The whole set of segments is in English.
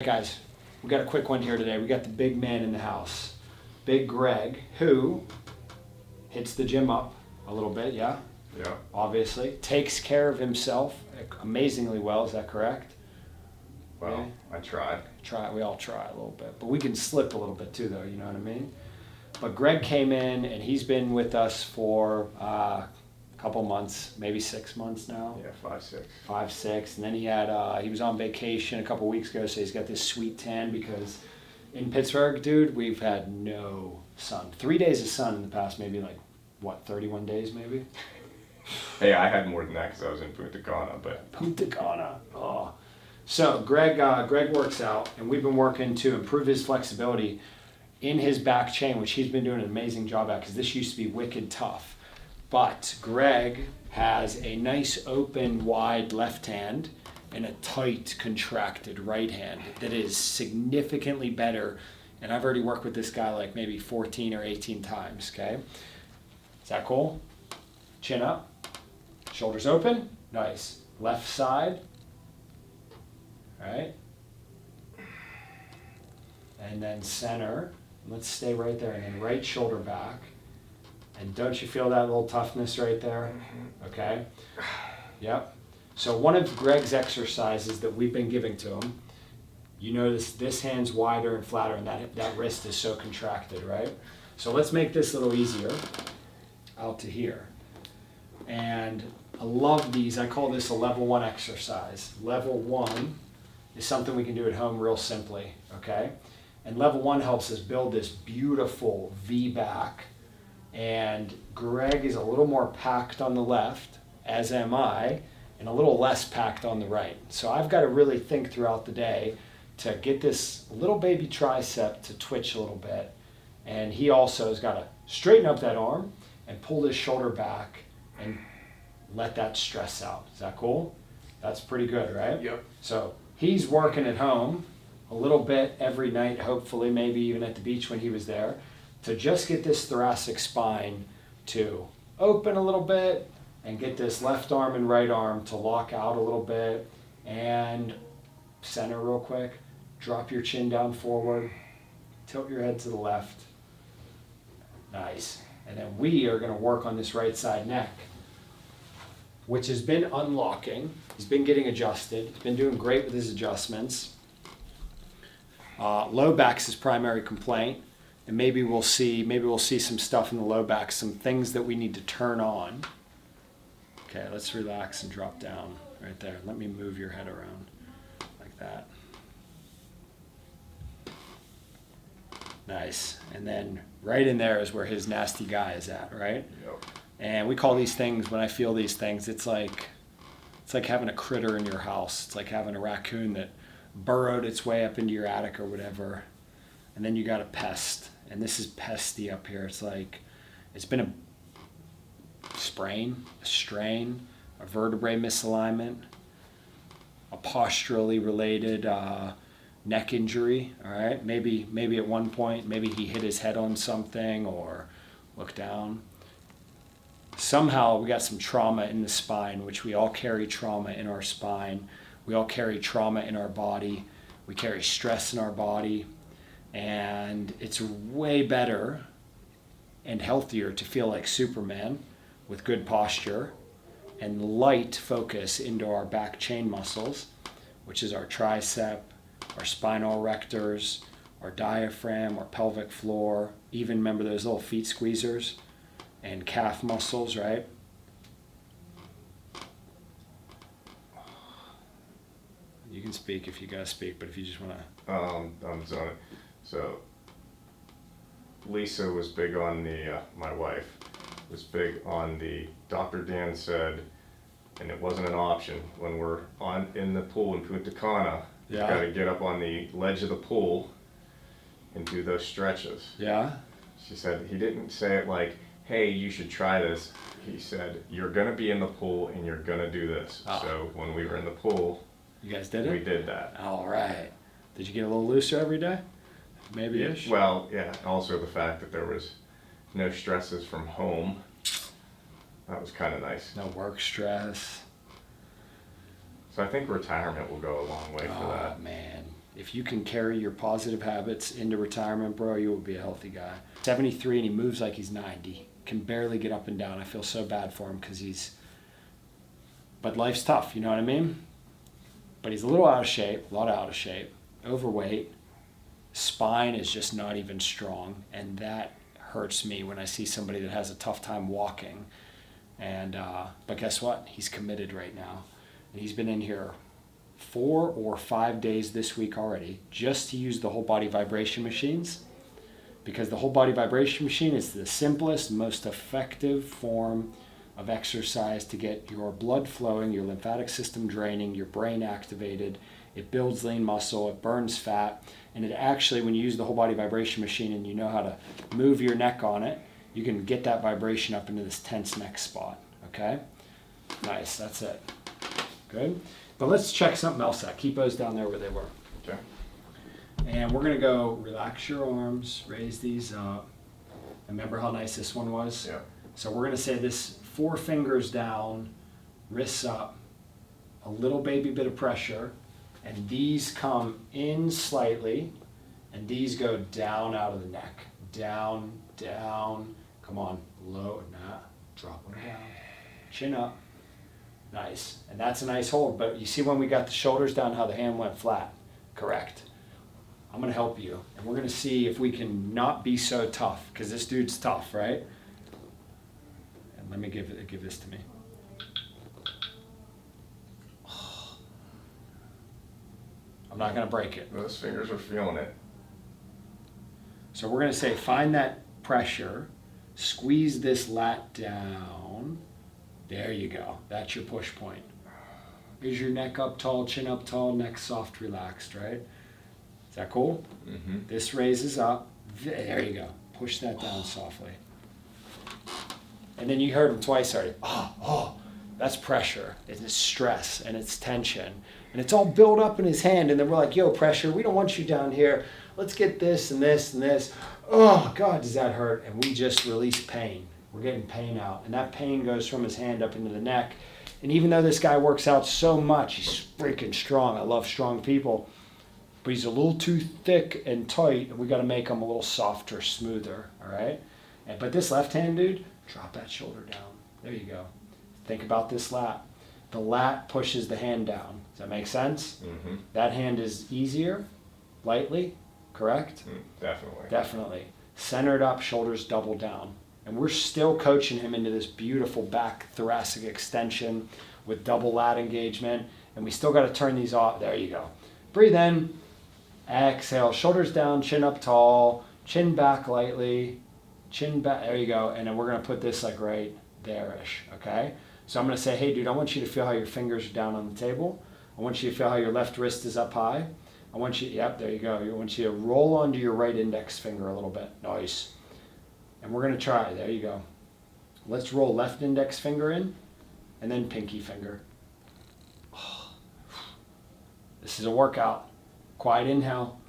guys, we got a quick one here today. We got the big man in the house, Big Greg, who hits the gym up a little bit, yeah? Yeah. Obviously. Takes care of himself amazingly well, is that correct? Well, yeah. I try. We all try a little bit. But we can slip a little bit too, though, you know what I mean? But Greg came in, and he's been with us for a couple months, maybe 6 months now. Yeah, 5, 6. 5, 6. And then he was on vacation a couple weeks ago, so he's got this sweet tan because in Pittsburgh, dude, we've had no sun. 3 days of sun in the past, maybe 31 days maybe? Hey, I had more than that because I was in Punta Cana, but... Punta Cana, oh. So Greg works out, and we've been working to improve his flexibility in his back chain, which he's been doing an amazing job at because this used to be wicked tough. But Greg has a nice open, wide left hand and a tight, contracted right hand that is significantly better. And I've already worked with this guy maybe 14 or 18 times, okay? Is that cool? Chin up, shoulders open, nice. Left side, all right? And then center, let's stay right there. And then right shoulder back. And don't you feel that little toughness right there? Okay. Yep. So one of Greg's exercises that we've been giving to him, you notice this hand's wider and flatter, and that wrist is so contracted, right? So let's make this a little easier out to here. And I love these. I call this a level 1 exercise. Level 1 is something we can do at home real simply, okay? And level 1 helps us build this beautiful V back. And Greg is a little more packed on the left, as am I, and a little less packed on the right. So I've got to really think throughout the day to get this little baby tricep to twitch a little bit. And he also has got to straighten up that arm and pull his shoulder back and let that stress out. Is that cool? That's pretty good, right? Yep. So he's working at home a little bit every night, hopefully, maybe even at the beach when he was there, to just get this thoracic spine to open a little bit and get this left arm and right arm to lock out a little bit. And center real quick, drop your chin down forward, tilt your head to the left. Nice. And then we are going to work on this right side neck, which has been unlocking. He's been getting adjusted. He's been doing great with his adjustments. Low back's his primary complaint. And maybe we'll see some stuff in the low back, some things that we need to turn on. Okay, let's relax and drop down right there. Let me move your head around like that. Nice. And then right in there is where his nasty guy is at, right? Yep. And we call these things, when I feel these things, it's like having a critter in your house. It's like having a raccoon that burrowed its way up into your attic or whatever. And then you got a pest. And this is pesty up here. It's been a sprain, a strain, a vertebrae misalignment, a posturally related neck injury, all right? Maybe at one point, maybe he hit his head on something or looked down. Somehow we got some trauma in the spine, which we all carry trauma in our spine. We all carry trauma in our body. We carry stress in our body. And it's way better and healthier to feel like Superman with good posture and light focus into our back chain muscles, which is our tricep, our spinal erectors, our diaphragm, our pelvic floor, even remember those little feet squeezers and calf muscles, right? You can speak if you gotta speak, but if you just wanna... I'm zoning. So, Lisa was big on my wife, was big on Dr. Dan said, and it wasn't an option, when we're in the pool in Punta Cana, you gotta get up on the ledge of the pool and do those stretches. Yeah? She said, he didn't say it like, hey, you should try this. He said, you're gonna be in the pool and you're gonna do this. Oh. So when we were in the pool, you guys did it? We did that. All right. Did you get a little looser every day? Maybe-ish? Yeah, well, yeah. Also the fact that there was no stresses from home. That was kind of nice. No work stress. So I think retirement will go a long way for that. Oh, man. If you can carry your positive habits into retirement, bro, you will be a healthy guy. 73 and he moves like he's 90. Can barely get up and down. I feel so bad for him because but life's tough, you know what I mean? But he's a little out of shape, a lot out of shape, overweight. Spine is just not even strong, and that hurts me when I see somebody that has a tough time walking. And but guess what? He's committed right now, and he's been in here 4 or 5 days this week already just to use the whole body vibration machines, because the whole body vibration machine is the simplest, most effective form of exercise to get your blood flowing, your lymphatic system draining, your brain activated. It builds lean muscle, it burns fat, and it actually, when you use the whole body vibration machine and you know how to move your neck on it, you can get that vibration up into this tense neck spot, okay? Nice, that's it. Good. But let's check something else out. Keep those down there where they were. Okay. And we're gonna go relax your arms, raise these up. Remember how nice this one was? Yeah. So we're gonna say this 4 fingers down, wrists up, a little baby bit of pressure, and these come in slightly, and these go down out of the neck. Down, down, come on, low, drop them down, chin up. Nice, and that's a nice hold, but you see when we got the shoulders down how the hand went flat? Correct. I'm gonna help you, and we're gonna see if we can not be so tough, because this dude's tough, right? And let me give this to me. I'm not gonna break it. Those fingers are feeling it. So we're gonna say find that pressure, squeeze this lat down. There you go. That's your push point. Is your neck up tall, chin up tall, neck soft, relaxed, right? Is that cool? Mm-hmm. This raises up. There you go. Push that down softly. And then you heard him twice already. That's pressure. It's stress and it's tension. And it's all built up in his hand. And then we're like, yo, pressure, we don't want you down here. Let's get this and this and this. Oh, God, does that hurt? And we just release pain. We're getting pain out. And that pain goes from his hand up into the neck. And even though this guy works out so much, he's freaking strong. I love strong people. But he's a little too thick and tight. And we got to make him a little softer, smoother. All right? But this left hand, dude, drop that shoulder down. There you go. Think about this lat. The lat pushes the hand down. Does that make sense? Mm-hmm. That hand is easier, lightly, correct? Definitely. Definitely. Centered up, shoulders double down. And we're still coaching him into this beautiful back thoracic extension with double lat engagement. And we still got to turn these off. There you go. Breathe in. Exhale. Shoulders down, chin up tall, chin back lightly, chin back. There you go. And then we're going to put this like right there-ish, okay? So I'm going to say, hey, dude, I want you to feel how your fingers are down on the table. I want you to feel how your left wrist is up high. I want you, yep, there you go. I want you to roll onto your right index finger a little bit. Nice. And we're going to try, there you go. Let's roll left index finger in and then pinky finger. This is a workout. Quiet inhale.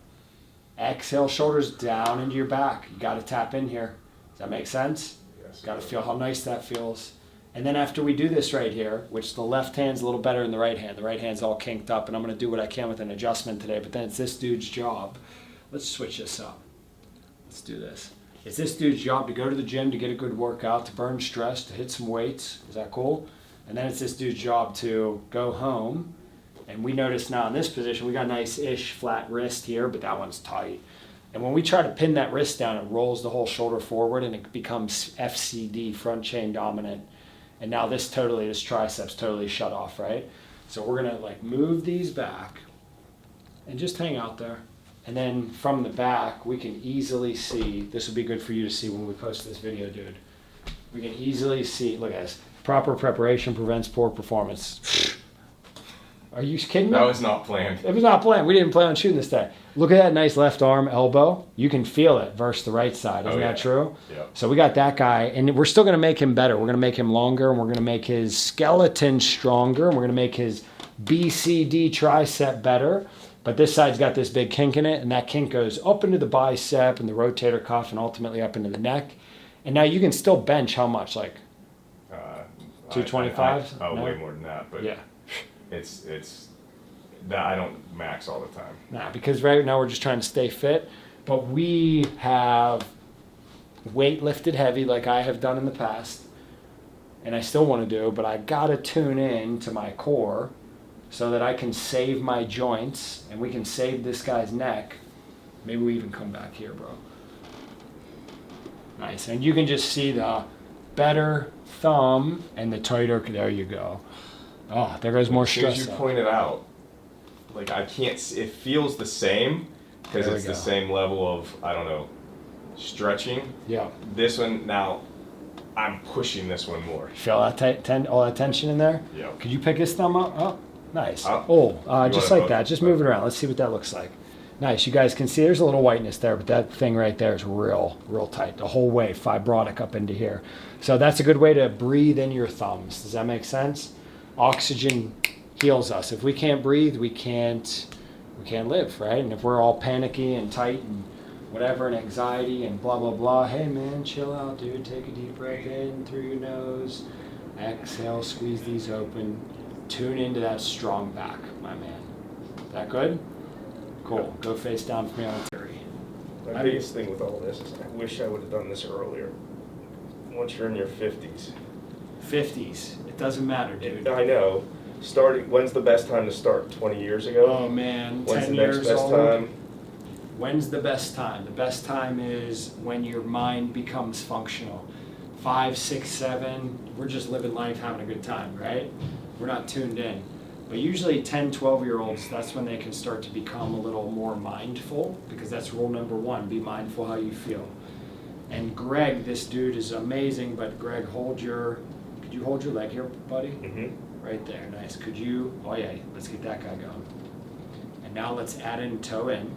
Exhale, shoulders down into your back. You got to tap in here. Does that make sense? Yes. Got to feel how nice that feels. And then after we do this right here, which the left hand's a little better than the right hand's all kinked up, and I'm going to do what I can with an adjustment today, but then it's this dude's job. Let's switch this up. Let's do this. It's this dude's job to go to the gym, to get a good workout, to burn stress, to hit some weights. Is that cool? And then it's this dude's job to go home. And we notice now in this position, we got a nice-ish flat wrist here, but that one's tight. And when we try to pin that wrist down, it rolls the whole shoulder forward and it becomes FCD, front chain dominant. And now this triceps totally shut off, right? So we're gonna like move these back and just hang out there. And then from the back, we can easily see, this will be good for you to see when we post this video, dude. We can easily see, look at this, proper preparation prevents poor performance. Are you kidding me? That was not planned. It was not planned. We didn't plan on shooting this day. Look at that nice left arm elbow. You can feel it versus the right side. Isn't that true? Yeah. So we got that guy, and we're still going to make him better. We're going to make him longer, and we're going to make his skeleton stronger, and we're going to make his BCD tricep better. But this side's got this big kink in it, and that kink goes up into the bicep and the rotator cuff and ultimately up into the neck. And now you can still bench how much? Like 225? Way more than that. But yeah. it's That I don't max all the time. Nah, because right now we're just trying to stay fit, but we have weight lifted heavy like I have done in the past, and I still want to do, but I gotta tune in to my core so that I can save my joints and we can save this guy's neck. Maybe we even come back here, bro. Nice, and you can just see the better thumb and the tighter, there you go. Oh, there goes more stress. As you pointed out, like I can't, it feels the same because it's the same level of, I don't know, stretching. Yeah. This one, now I'm pushing this one more. Feel that all that tension in there? Yeah. Could you pick his thumb up? Oh, nice. Up. Just like that. Just move it around. Let's see what that looks like. Nice. You guys can see there's a little whiteness there, but that thing right there is real tight. The whole way, fibrotic up into here. So that's a good way to breathe in your thumbs. Does that make sense? Oxygen heals us. If we can't breathe, we can't live, right? And if we're all panicky and tight and whatever and anxiety and blah, blah, blah, hey man, chill out, dude. Take a deep breath in through your nose. Exhale, squeeze these open. Tune into that strong back, my man. That good? Cool. Go face down for me on the theory. My biggest thing with all this is I wish I would have done this earlier. Once you're in your 50s. 50s. It doesn't matter, dude. I know. When's the best time to start? 20 years ago? Oh man, When's 10 the next years best old. time? When's the best time? The best time is when your mind becomes functional. 5, 6, 7, we're just living life, having a good time, right? We're not tuned in. But usually 10, 12-year-olds, that's when they can start to become a little more mindful, because that's rule number 1, be mindful how you feel. And Greg, this dude is amazing, but Greg, could you hold your leg here, buddy? Mm-hmm. Right there, nice. Could you, oh yeah, let's get that guy going. And now let's add in toe in.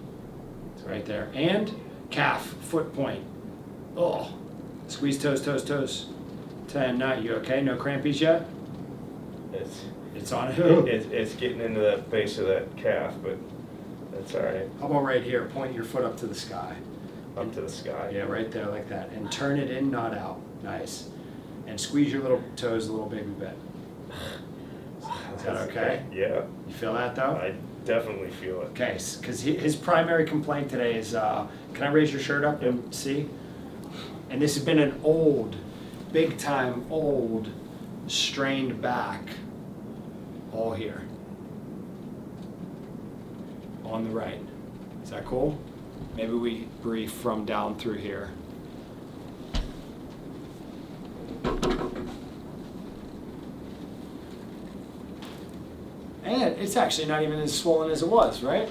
It's right there. And calf, foot point. Oh, squeeze toes, toes, toes. 10, 9, you okay? No crampies yet? It's on it. It's getting into that base of that calf, but that's all right. How about right here? Point your foot up to the sky. Up to the sky. Yeah, right there like that. And turn it in, not out. Nice. And squeeze your little toes a little baby bit. Is that okay? Yeah. You feel that though? I definitely feel it. Okay, because his primary complaint today is, can I raise your shirt up and see? And this has been an old, big time old, strained back, all here, on the right. Is that cool? Maybe we brief from down through here. And it's actually not even as swollen as it was, right?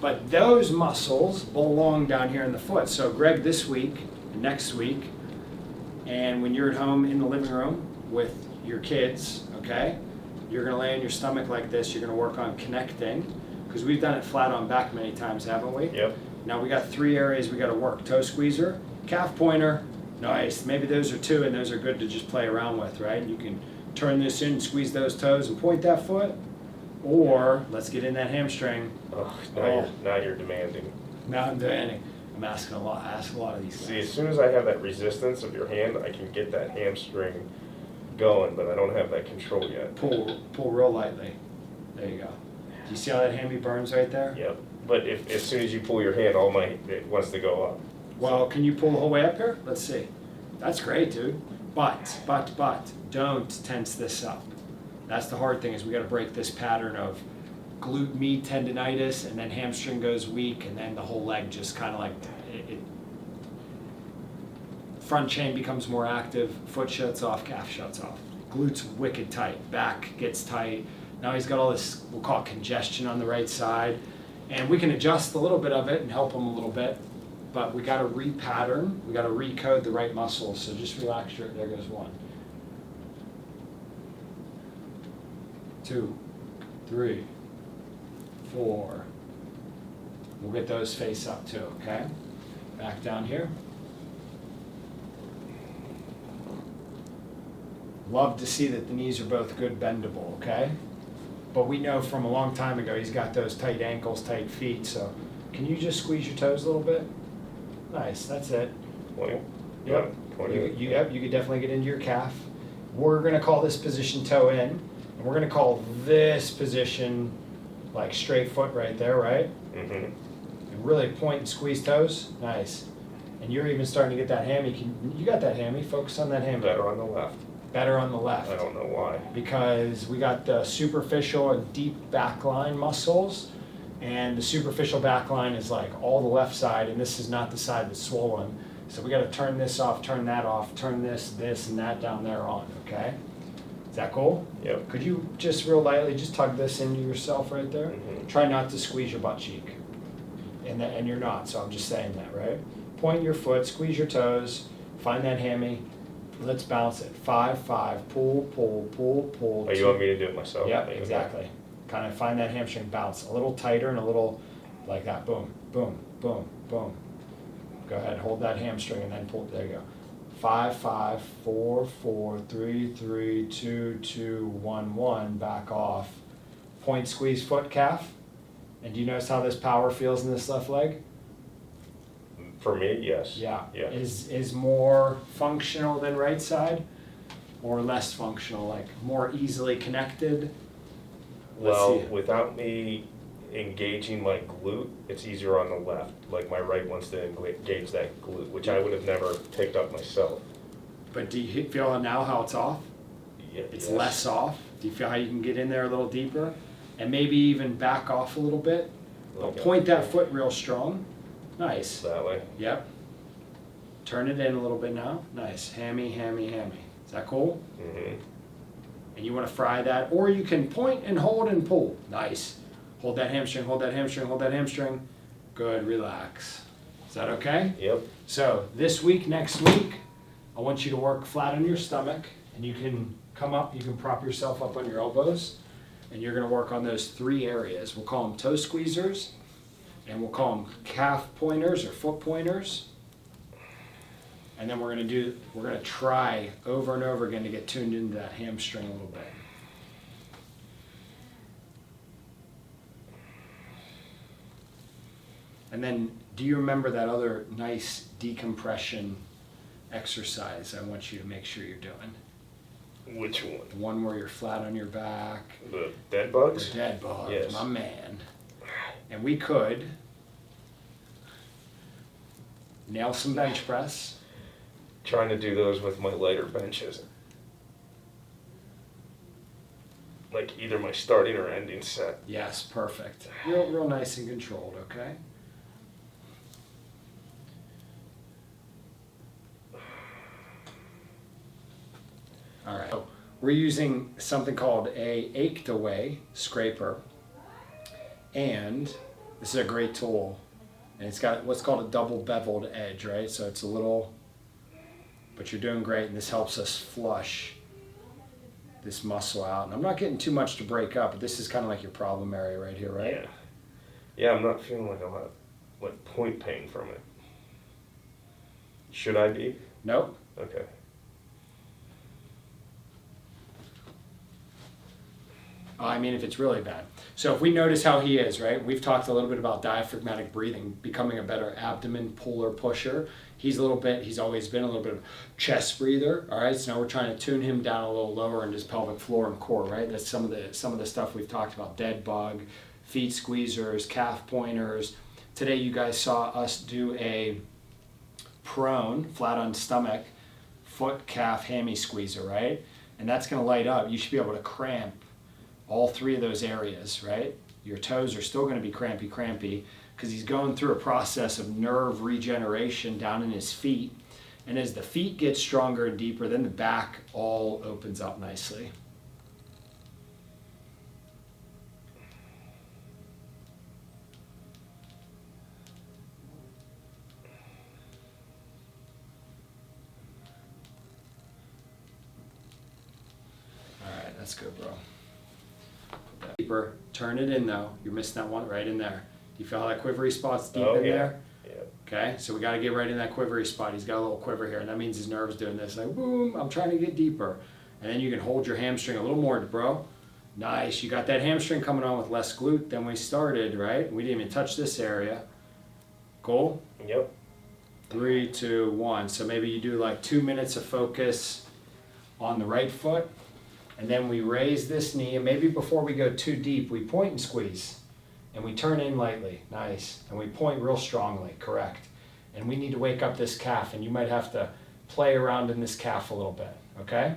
But those muscles belong down here in the foot. So Greg, this week, next week, and when you're at home in the living room with your kids, okay, you're gonna lay on your stomach like this, you're gonna work on connecting, because we've done it flat on back many times, haven't we? Yep. Now we got 3 areas we gotta work. Toe squeezer, calf pointer, nice. Maybe those are 2 and those are good to just play around with, right? You can turn this in, squeeze those toes and point that foot. Or let's get in that hamstring. Oh, now you're demanding. Now I'm demanding. I'm asking a lot. I ask a lot of these See, guys. as soon as I have that resistance of your hand, I can get that hamstring going, but I don't have that control yet. Pull real lightly. There you go. Do you see how that hammy burns right there? Yep. But if as soon as you pull your hand, it wants to go up. Well, can you pull the whole way up here? Let's see. That's great, dude. But don't tense this up. That's the hard thing, is we got to break this pattern of glute med tendinitis, and then hamstring goes weak, and then the whole leg just kind of like front chain becomes more active, foot shuts off, calf shuts off. Glutes wicked tight, back gets tight. Now he's got all this, we'll call it congestion on the right side, and we can adjust a little bit of it and help him a little bit, but we got to repattern, we got to recode the right muscles. So just relax your, there goes 1. 2, 3, 4. We'll get those face up too, okay? Back down here. Love to see that the knees are both good bendable, okay? But we know from a long time ago he's got those tight ankles, tight feet, so can you just squeeze your toes a little bit? Nice, that's it. 20. Yep. 20. You could definitely get into your calf. We're gonna call this position toe in. And we're going to call this position like straight foot right there, right? Mm-hmm. And really point and squeeze toes. Nice. And you're even starting to get that hammy. You got that hammy. Focus on that hammy. Better on the left. Better on the left. I don't know why. Because we got the superficial and deep backline muscles, and the superficial backline is like all the left side, and this is not the side that's swollen. So we got to turn this off, turn that off, turn this, and that down there on, okay? Is that cool? Yep. Could you just real lightly just tug this into yourself right there? Mm-hmm. Try not to squeeze your butt cheek. And you're not, so I'm just saying that, right? Point your foot, squeeze your toes, find that hammy. Let's bounce it. 5, 5, pull, pull, pull, pull. Oh, you want me to do it myself? Yep, exactly. Kind of find that hamstring bounce. A little tighter and a little like that. Boom, boom, boom, boom. Go ahead, hold that hamstring and then pull. There you go. 5, 5, 4, 4, 3, 3, 2, 2, 1, 1. Back off. Point, squeeze, foot, calf. And do you notice how this power feels in this left leg? For me, yes. Yeah. Yeah. Is more functional than right side, or less functional, like more easily connected? Let's Well, see. without me engaging my glute, it's easier on the left. Like my right wants to engage that glute, which I would have never picked up myself. But do you feel now how it's off? Yeah, It's yes. less off. Do you feel how you can get in there a little deeper, and maybe even back off a little bit? Like Point that foot real strong. Nice. that way. Yep. Turn it in a little bit now. Nice. Hammy, hammy, hammy. Is that cool? Mm-hmm. And you want to fry that, or you can point and hold and pull. Nice. Hold that hamstring, hold that hamstring, hold that hamstring. Good, relax. Is that okay? Yep. So this week, next week, I want you to work flat on your stomach, and you can come up, you can prop yourself up on your elbows, and you're going to work on those 3 areas. We'll call them toe squeezers, and we'll call them calf pointers or foot pointers. And then we're going to try over and over again to get tuned into that hamstring a little bit. And then, do you remember that other nice decompression exercise I want you to make sure you're doing? Which one? The one where you're flat on your back. The dead bugs? The dead bugs, Yes. my man. And we could nail some bench press. Trying to do those with my lighter benches. Like either my starting or ending set. Yes, perfect. Real nice and controlled, okay? All right. So we're using something called a ached away scraper, and this is a great tool, and it's got what's called a double beveled edge, right? So it's a little, but you're doing great, and this helps us flush this muscle out. And I'm not getting too much to break up, but this is kind of like your problem area right here, right? Yeah. Yeah, I'm not feeling like a lot of like point pain from it. Should I be? Nope. Okay. I mean, if it's really bad. So if we notice how he is, right? We've talked a little bit about diaphragmatic breathing, becoming a better abdomen puller pusher. He's always been a little bit of chest breather, all right? So now we're trying to tune him down a little lower in his pelvic floor and core, right? That's some of the stuff we've talked about: dead bug, feet squeezers, calf pointers. Today you guys saw us do a prone, flat on stomach, foot, calf, hammy squeezer, right? And that's gonna light up. You should be able to cramp all 3 of those areas, right? Your toes are still gonna be crampy, because he's going through a process of nerve regeneration down in his feet. And as the feet get stronger and deeper, then the back all opens up nicely. All right, that's good, bro. Put that deeper. Turn it in though. You're missing that one right in there. Do you feel how that quivery spot's deep in there? Yeah. Okay, so we got to get right in that quivery spot. He's got a little quiver here, and that means his nerve's doing this. Like, boom, I'm trying to get deeper. And then you can hold your hamstring a little more, bro. Nice. You got that hamstring coming on with less glute than we started, right? We didn't even touch this area. Cool? Yep. 3, 2, 1. So maybe you do like 2 minutes of focus on the right foot, and then we raise this knee, and maybe before we go too deep, we point and squeeze. And we turn in lightly, nice. And we point real strongly, correct. And we need to wake up this calf, and you might have to play around in this calf a little bit, okay?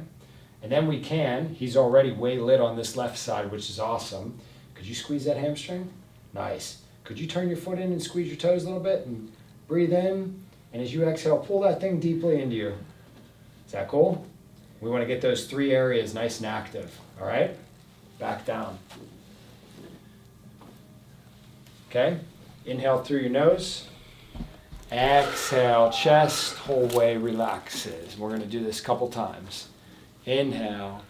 And then we can, he's already way lit on this left side, which is awesome. Could you squeeze that hamstring? Nice. Could you turn your foot in and squeeze your toes a little bit and breathe in? And as you exhale, pull that thing deeply into you. Is that cool? We want to get those 3 areas nice and active, all right? Back down. Okay, inhale through your nose. Exhale, chest whole way relaxes. We're going to do this a couple times. Inhale,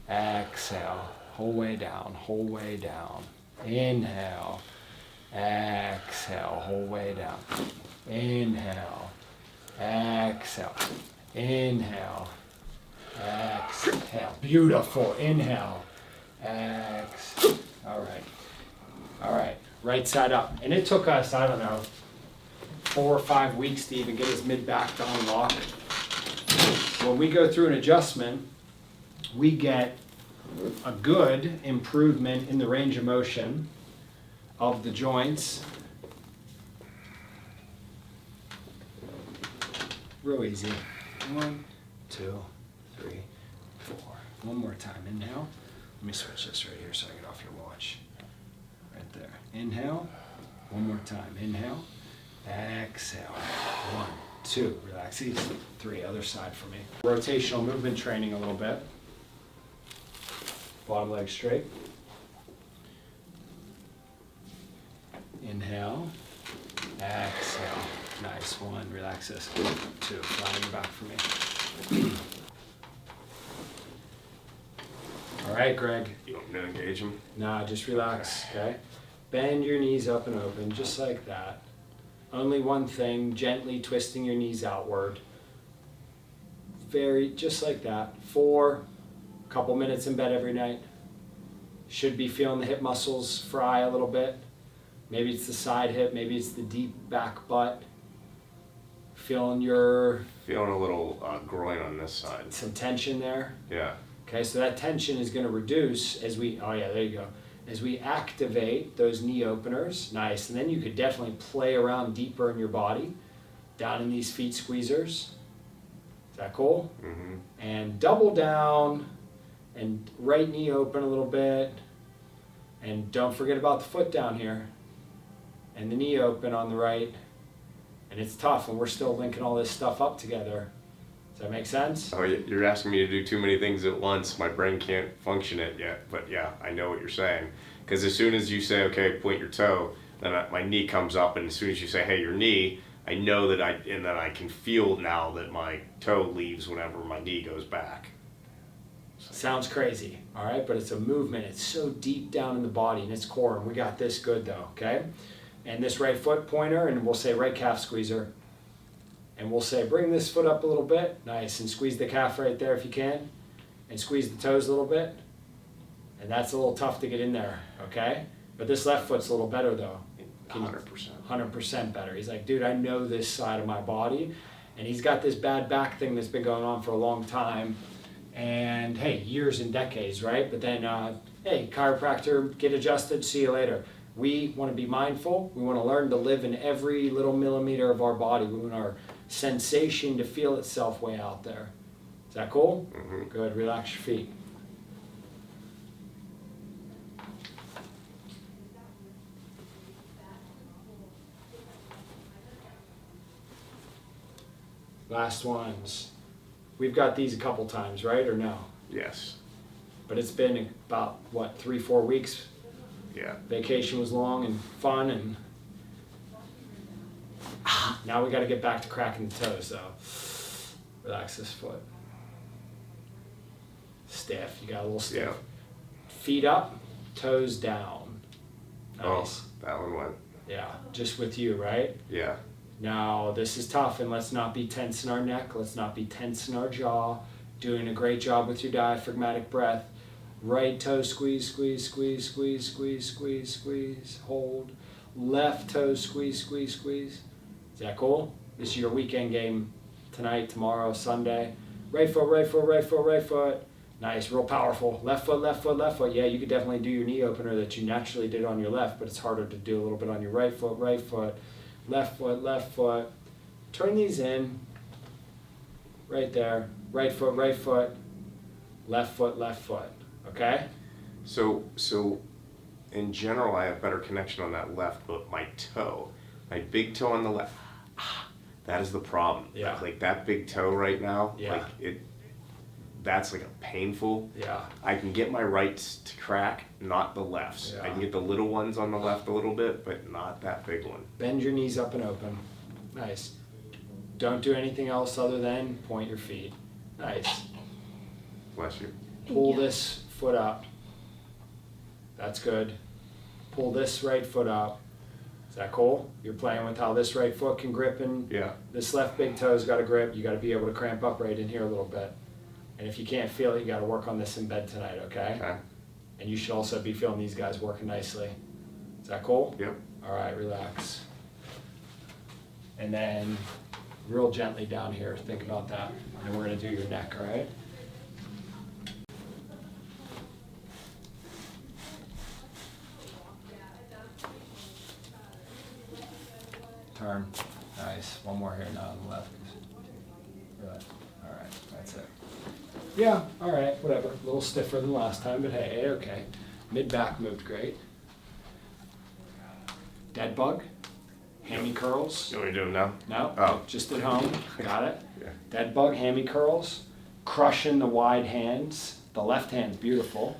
exhale, whole way down, whole way down. Inhale, exhale, whole way down. Inhale, exhale, inhale, exhale. Beautiful. Inhale, exhale. All right, right side up. And it took us, I don't know, 4 or 5 weeks to even get his mid-back to unlock. When we go through an adjustment, we get a good improvement in the range of motion of the joints. Real easy. 1, 2, 3, 4. One more time. Inhale. Let me switch this right here so I get off your watch. Right there. Inhale. One more time. Inhale. Exhale. 1, 2. Relax easy. 3. Other side for me. Rotational movement training a little bit. Bottom leg straight. Inhale. Exhale. Nice. 1. Relax this. 2. Flat on your back for me. All right, Greg. You want me to engage him? Nah, just relax, okay? Bend your knees up and open, just like that. Only one thing, gently twisting your knees outward. Just like that. 4, couple minutes in bed every night. Should be feeling the hip muscles fry a little bit. Maybe it's the side hip, maybe it's the deep back butt. Feeling a little groin on this side. some tension there. Yeah. Okay, so that tension is going to reduce as we, oh yeah, there you go. As we activate those knee openers, nice. And then you could definitely play around deeper in your body, down in these feet squeezers. Is that cool? Mm-hmm. And double down, and right knee open a little bit. And don't forget about the foot down here. And the knee open on the right. And it's tough when we're still linking all this stuff up together. Does that make sense? Oh, you're asking me to do too many things at once. My brain can't function it yet. But yeah, I know what you're saying. Because as soon as you say, okay, point your toe, then my knee comes up. And as soon as you say, hey, your knee, I know that I can feel now that my toe leaves whenever my knee goes back. Sounds crazy, all right? But it's a movement. It's so deep down in the body and its core. And we got this good though, okay? And this right foot pointer, and we'll say right calf squeezer. And we'll say, bring this foot up a little bit. Nice. And squeeze the calf right there if you can. And squeeze the toes a little bit. And that's a little tough to get in there, okay? But this left foot's a little better, though. 100%. 100% better. He's like, dude, I know this side of my body. And he's got this bad back thing that's been going on for a long time. And, hey, years and decades, right? But then, hey, chiropractor, get adjusted, see you later. We want to be mindful. We want to learn to live in every little millimeter of our body. We want our sensation to feel itself way out there. Is that cool? Mm-hmm. Good. Relax your feet. Last ones. We've got these a couple times, right? Or no? Yes. But it's been about, what, 3-4 weeks? Yeah. Vacation was long and fun, and now we got to get back to cracking the toes, though. Relax this foot. Stiff. You got a little stiff. Yeah. Feet up, toes down. Nice. Oh, that one went. Yeah, just with you, right? Yeah. Now, this is tough, and let's not be tense in our neck. Let's not be tense in our jaw. Doing a great job with your diaphragmatic breath. Right toe squeeze, squeeze, squeeze, squeeze, squeeze, squeeze, squeeze, hold. Left toe squeeze, squeeze, squeeze. Is that cool? This is your weekend game tonight, tomorrow, Sunday. Right foot, right foot, right foot, right foot. Nice, real powerful. Left foot, left foot, left foot. Yeah, you could definitely do your knee opener that you naturally did on your left, but it's harder to do a little bit on your right foot, left foot, left foot. Turn these in, right there. Right foot, left foot, okay? So in general, I have better connection on that left, but my toe, my big toe on the left, that is the problem. Yeah. Like that big toe right now, Yeah. like that's like a painful. Yeah. I can get my rights to crack, not the lefts. Yeah. I can get the little ones on the left a little bit, but not that big one. Bend your knees up and open. Nice. Don't do anything else other than point your feet. Nice. Bless you. Pull this foot up. That's good. Pull this right foot up. Is that cool? You're playing with how this right foot can grip, and Yeah. this left big toe's got to grip. You got to be able to cramp up right in here a little bit. And if you can't feel it, you got to work on this in bed tonight, okay? Okay. And you should also be feeling these guys working nicely. Is that cool? Yep. All right, relax. And then real gently down here, think about that. And we're gonna do your neck, all right? Turn, nice. One more here now on the left. Good, all right, that's it. Yeah, all right, whatever. A little stiffer than last time, but hey, okay. Mid-back moved great. Dead bug, hammy curls. You know what you're doing now? No, Oh. just at home. Got it. Yeah. Dead bug, hammy curls, crushing the wide hands. The left hand's beautiful.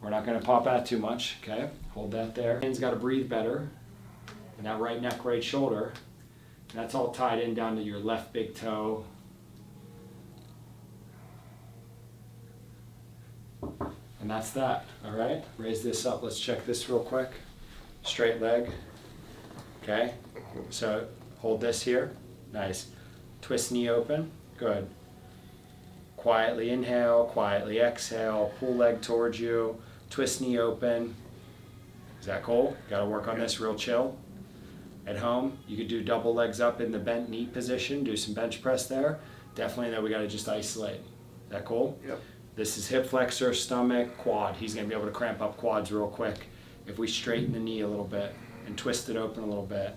We're not going to pop out too much. Okay, hold that there. Hand's got to breathe better. And that right neck, right shoulder. And that's all tied in down to your left big toe. And that's that. All right. Raise this up. Let's check this real quick. Straight leg. Okay, so hold this here, nice. Twist knee open, good. Quietly inhale, quietly exhale, pull leg towards you, twist knee open. Is that cool? Gotta work on this real chill. At home, you could do double legs up in the bent knee position, do some bench press there. Definitely though, we gotta just isolate. Is that cool? Yep. This is hip flexor, stomach, quad. He's gonna be able to cramp up quads real quick if we straighten the knee a little bit and twist it open a little bit,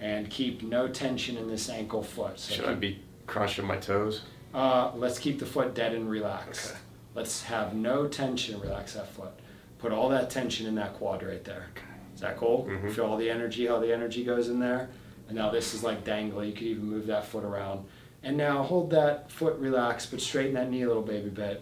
and keep no tension in this ankle foot. So Should I be crushing my toes? let's keep the foot dead and relax. Okay. Let's have no tension, relax that foot. Put all that tension in that quad right there. Is that cool? Mhm. Feel all the energy, how the energy goes in there. And now this is like dangly. You could even move that foot around. And now hold that foot relaxed, but straighten that knee a little baby bit.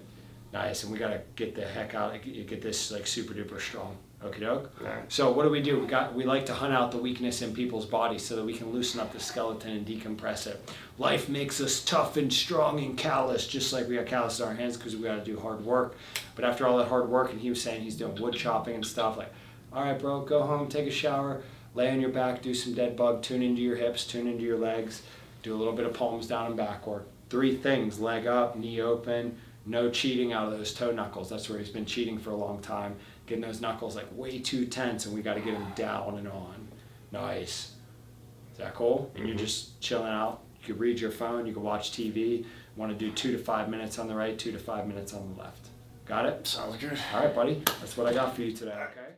Nice, and we gotta get the heck out, get this like super duper strong. Okie doke? Alright. So what do? We like to hunt out the weakness in people's bodies so that we can loosen up the skeleton and decompress it. Life makes us tough and strong and callous, just like we got callous in our hands because we gotta do hard work. But after all that hard work, and he was saying he's doing wood chopping and stuff, like, all right bro, go home, take a shower, lay on your back, do some dead bug, tune into your hips, tune into your legs, do a little bit of palms down and backward. 3 things, leg up, knee open, no cheating out of those toe knuckles. That's where he's been cheating for a long time. Getting those knuckles like way too tense, and we got to get them down and on. Nice. Is that cool? And you're just chilling out. You could read your phone, you could watch TV. Want to do 2 to 5 minutes on the right, 2 to 5 minutes on the left. Got it? Sounds good. All right, buddy. That's what I got for you today, okay?